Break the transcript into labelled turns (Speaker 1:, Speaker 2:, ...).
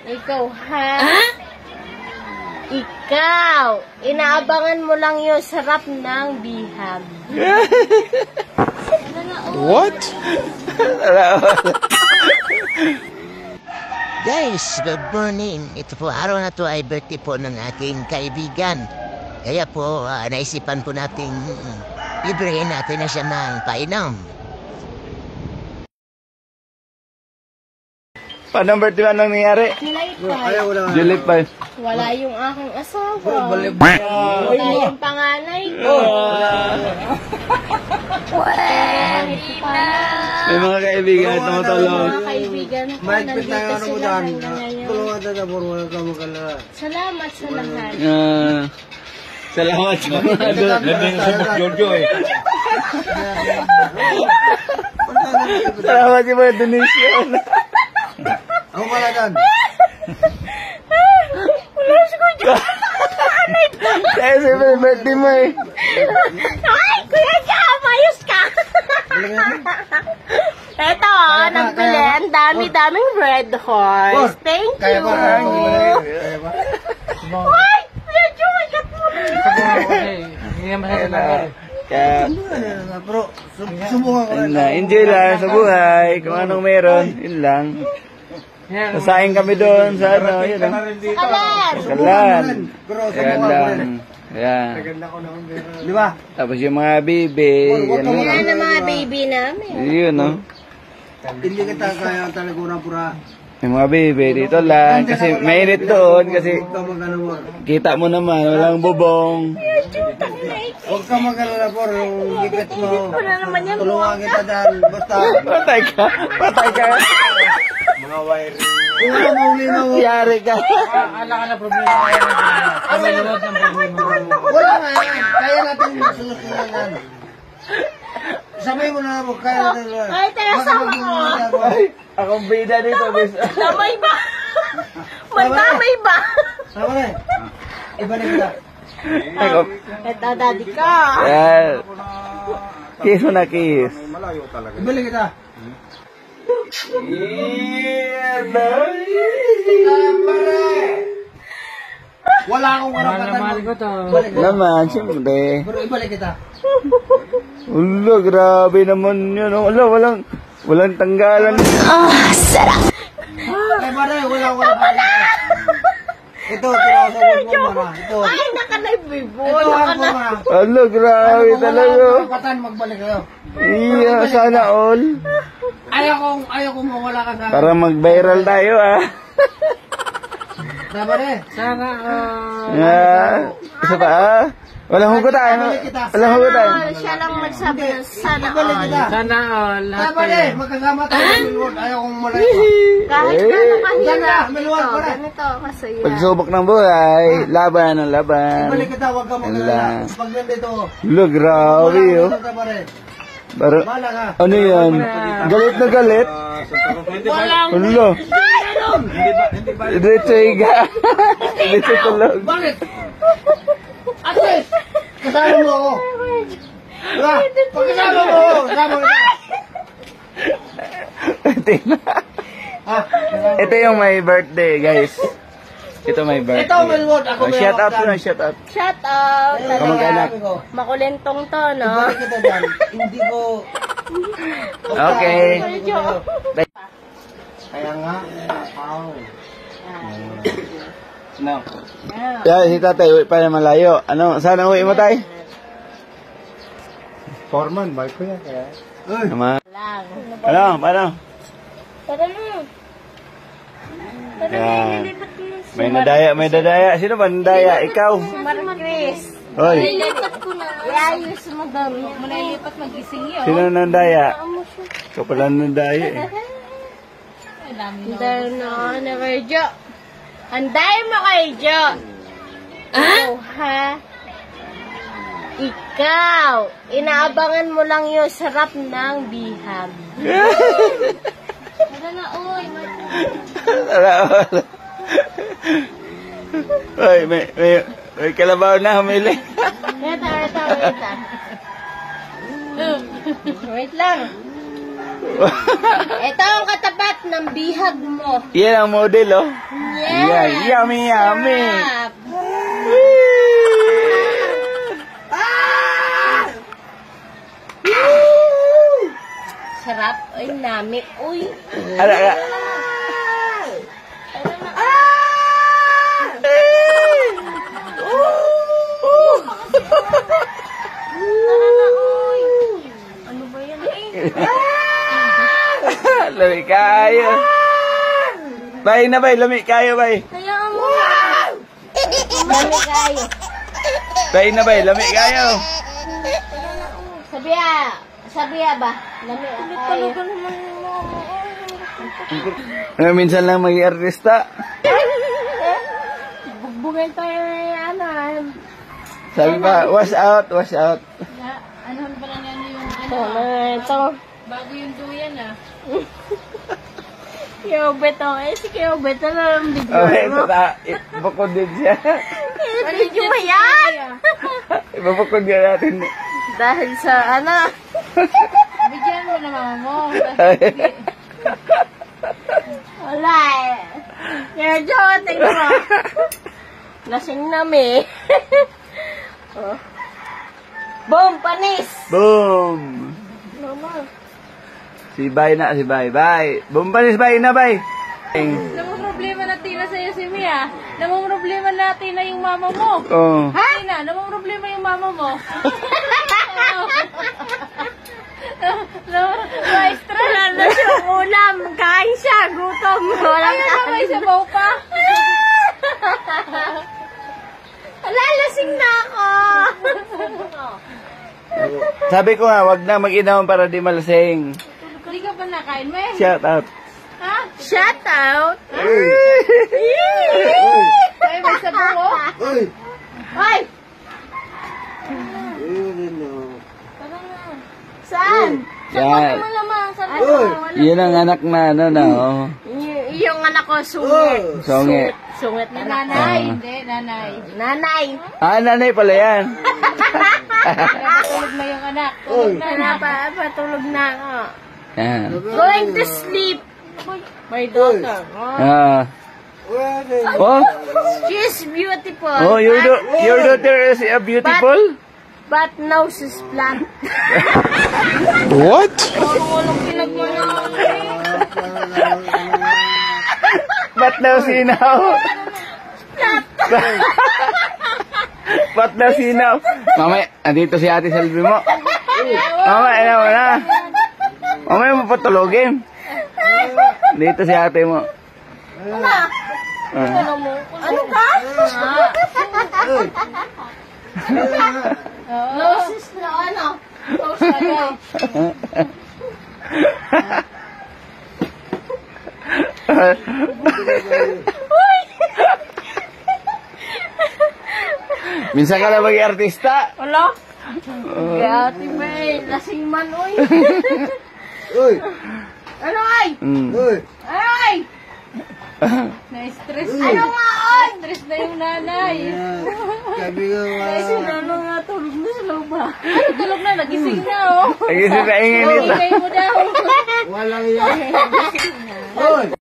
Speaker 1: Ikaw, ha? Ikaw, inaabangan mo lang yung sarap ng bihag.
Speaker 2: What?
Speaker 3: Guys, good morning. Ito po, araw na to ay birthday po ng aking kaibigan. Kaya po, naisipan po natin librihin natin na siya ng painom.
Speaker 2: Paano birthday anong nangyari? July 5.
Speaker 1: Wala yung aking asawa. Wala yung panganay ko.
Speaker 2: May mga kaibigan at tumutulong.
Speaker 1: Mga kaibigan ko, nandito sila hanggang ngayon. Salamat sa lahat.
Speaker 2: Salamat sa mga Giorgio eh. Salamat sa mga donation.
Speaker 4: Ako pala dyan.
Speaker 1: Wala si Kuya.
Speaker 2: Kaya sa birthday mo eh.
Speaker 1: Ay, Kuya Jam, ayos ka. Eto, nagbili. Ang dami-daming red horse. Thank you.
Speaker 4: Kaya ba?
Speaker 1: Ay, Kuya Jam, ay katulad.
Speaker 2: Kaya,
Speaker 4: Pero, subukan ko rin.
Speaker 2: enjoy lang sa buhay. Kung anong meron, yun lang. Sasaing kami doon sa ano, yun o.
Speaker 1: Kalan.
Speaker 2: Kalan.
Speaker 4: Pero,
Speaker 2: Ayan
Speaker 4: subukan ko rin.
Speaker 2: lang. Ayan.
Speaker 4: Di ba?
Speaker 2: Tapos yung mga bibi. Yan o.
Speaker 1: Yan ang mga baby namin.
Speaker 2: Yun o.
Speaker 4: Hindi kita kaya talaga na pura.
Speaker 2: Yung mga bibi dito lang. Kasi mainit doon. Kasi
Speaker 4: Huwag ka mag-alala.
Speaker 2: kita mo naman, walang bubong.
Speaker 4: Huwag ka mag-alala po. Yung gigit mo.
Speaker 1: Wala naman yan.
Speaker 4: Tulungan kita dyan. Basta.
Speaker 2: Patay ka. Patay ka.
Speaker 4: Mga wiring. Kung ano mauli na mo.
Speaker 2: Yari ka.
Speaker 4: Ala ka na problema. Kami lunod ng problema. Wala nga yan. Kaya natin masolusyonan yan. Sabihin mo na ako. Kaya natin.
Speaker 1: Ay, taga-sama ko.
Speaker 2: Ay, akong bida dito.
Speaker 1: Damay ba? Magdamay ba?
Speaker 4: Sama na eh. Ibalik kita.
Speaker 1: Eto, daddy ka.
Speaker 2: Yan. Kiss mo na kiss.
Speaker 4: Ibalik kita. Wala akong karapatan. Ibalik kita.
Speaker 2: Naman, siyempre.
Speaker 4: Pero ibalik kita.
Speaker 2: Ulo, grabe naman yun. Ulo, walang tanggalan.
Speaker 4: Ay, pare, wala akong karapatan. Ito, tinasawag mo na. Ito.
Speaker 1: Ay, nakanaybibo.
Speaker 4: Ito, ako na.
Speaker 2: Ulo, grabe
Speaker 4: Wala
Speaker 2: talaga.
Speaker 4: akong karapatan, magbalik kayo.
Speaker 2: Iya, sana all.
Speaker 4: Ayaw kong mawala ka sa akin.
Speaker 2: Para mag-viral tayo ah.
Speaker 4: Pare, sana,
Speaker 2: Isa pa ah. Walang hugutan. Walang hugutan.
Speaker 1: Siya lang magsabi ng sana
Speaker 4: ibalik kita.
Speaker 5: Sana all.
Speaker 4: Pare, magkasama tayo sa Milwaukee. Ayaw kong malayo.
Speaker 1: Kahit
Speaker 2: Eh.
Speaker 1: ano kahirap.
Speaker 4: Ganda, maluwag
Speaker 1: Ito,
Speaker 4: pa rin.
Speaker 1: ganito, masaya.
Speaker 2: Pagsubok ng buhay, laban ang laban.
Speaker 4: Ibalik kita, huwag ka magalala. Pag nandito,
Speaker 2: Ulo, grabe oh.
Speaker 4: kita, pare.
Speaker 2: Para,
Speaker 4: Bahala ka.
Speaker 2: ano yan? Galit na galit? Ulo. Diretso higa. Diretso tulog.
Speaker 4: Bakit? At least, kasama mo ako. Diba? Pag kasama mo ako, kasama kita. Ha?
Speaker 2: Ito yung my birthday, guys. Ito my birthday.
Speaker 4: Ito, Melwood. Ako may
Speaker 2: Shout out
Speaker 4: hawak
Speaker 2: na,
Speaker 4: dyan.
Speaker 2: shout out.
Speaker 1: Shout out.
Speaker 2: Kamag-anak.
Speaker 1: Talaga. Makulentong to, no?
Speaker 4: Ibalik kita dyan. Hindi ko...
Speaker 2: Okay.
Speaker 4: Kaya nga. Wow.
Speaker 2: No. Yeah, si tatay, uwi pa na malayo. Ano, saan ang uwi mo, tay?
Speaker 4: Foreman, bike ko yan. Kaya...
Speaker 2: Naman.
Speaker 1: Lang.
Speaker 2: Ano, paano?
Speaker 1: Tara na. Tara na,
Speaker 2: Yan.
Speaker 1: lilipat mo.
Speaker 2: May nadaya. Sino ba nadaya? Ikaw.
Speaker 1: Marquez.
Speaker 2: Hoy,
Speaker 1: Lilipat ko na. Iayos mo doon. Huwag mo na ilipat magising yun.
Speaker 2: sino nadaya?
Speaker 1: Amo siya.
Speaker 2: Ikaw pala nadaya eh.
Speaker 1: Anday na kay Jo. Anday mo kay Jo. Ikaw, ha? Ikaw, inaabangan mo lang yung sarap ng bihag. Wala na, oy.
Speaker 2: Hoy, may kalabaw na humili.
Speaker 1: Wait. Wait lang. Ito ang katapat ng bihag mo.
Speaker 2: Yan ang model, oh. Yeah, yummy, yummy.
Speaker 5: Sarap. Ay, nami. Uy.
Speaker 2: Ano, ano?
Speaker 5: Ano ba yan?
Speaker 2: Lami kayo. Bay na bay, lami kayo bay.
Speaker 5: Hayaan mo. Nami kayo.
Speaker 2: Bay na bay, lami kayo.
Speaker 5: Sabiya ba? Nami kayo.
Speaker 2: Minsan lang maging artista.
Speaker 5: Bugbugin tayo ano.
Speaker 2: Sabi ba, wash out, wash out.
Speaker 5: Ano pa lang yan yung ito. Bago yung duyan Kiyobet si Kiyobet na lang video
Speaker 2: Okay, ito na, ibukod din siya.
Speaker 5: Video mo yan?
Speaker 2: Ibabukod nga natin.
Speaker 5: Dahil sa bigyan mo na mama mo. Wala Medyo, tingnan mo. Lasing nami. Oh. Boom, panis!
Speaker 2: Boom!
Speaker 5: Mama.
Speaker 2: Si Bay na, si Bay. Bay! Boom panis, Bay na, Bay!
Speaker 5: Namang problema natin na sa'yo si Mia. Namang problema natin na yung mama mo.
Speaker 2: Oh.
Speaker 5: Ha? Tina, namang problema yung mama mo. Maestra. Wala na siyang ulam. Kain siya. Gutom. Walang kain. Ayaw may sabaw pa. Lalasing na ako.
Speaker 2: Sabi ko nga, wag na mag-inom para di malasing.
Speaker 5: Hindi ka pa nakain, May?
Speaker 2: Shout out.
Speaker 5: Ha? Shout out? Ay, may sabaw mo?
Speaker 1: Uy!
Speaker 5: Ay!
Speaker 1: Ayun na.
Speaker 5: Saan?
Speaker 2: Yan.
Speaker 5: Mo naman. Sabi
Speaker 1: Uy!
Speaker 5: mo.
Speaker 2: Yan ang anak na, ano na, oh.
Speaker 5: Yung anak ko, sungit.
Speaker 1: Oh!
Speaker 2: Songe.
Speaker 5: Sungit na nanay.
Speaker 2: Ah.
Speaker 5: Hindi, nanay. Nanay.
Speaker 2: Ah, nanay pala yan.
Speaker 5: Tulog na yung anak. Tulog na. Patulog na ako.
Speaker 2: Yan.
Speaker 5: Going to sleep. My daughter.
Speaker 2: Ah. Oh,
Speaker 5: She's beautiful.
Speaker 2: oh, your daughter is beautiful?
Speaker 5: But nose is flat.
Speaker 2: What?
Speaker 5: Walang pinagmanaw.
Speaker 2: Ba't daw sinaw? Ba't daw sinaw? Mamaya, andito si Ate Selvi mo. Mamaya na mo na. Mamaya mo patulogin. Dito si ate mo.
Speaker 5: Ano mo? Ano ka? Nose is flat. Ano? Nose na
Speaker 2: Minsan ka na maging artista.
Speaker 5: Wala? Kaya ate May, lasing man, uy.
Speaker 1: Uy!
Speaker 5: Ano ay?
Speaker 1: Uy!
Speaker 5: Ay! Na-stress. Ano nga, oy? Stress na yung nanay.
Speaker 1: Sabi ko
Speaker 5: Kasi ano nga, tulog na sa loob ba? Ano, tulog na, nagising na, oh.
Speaker 2: Nagising na ingay nito.
Speaker 5: Ingay mo daw.
Speaker 1: walang yan. Uy!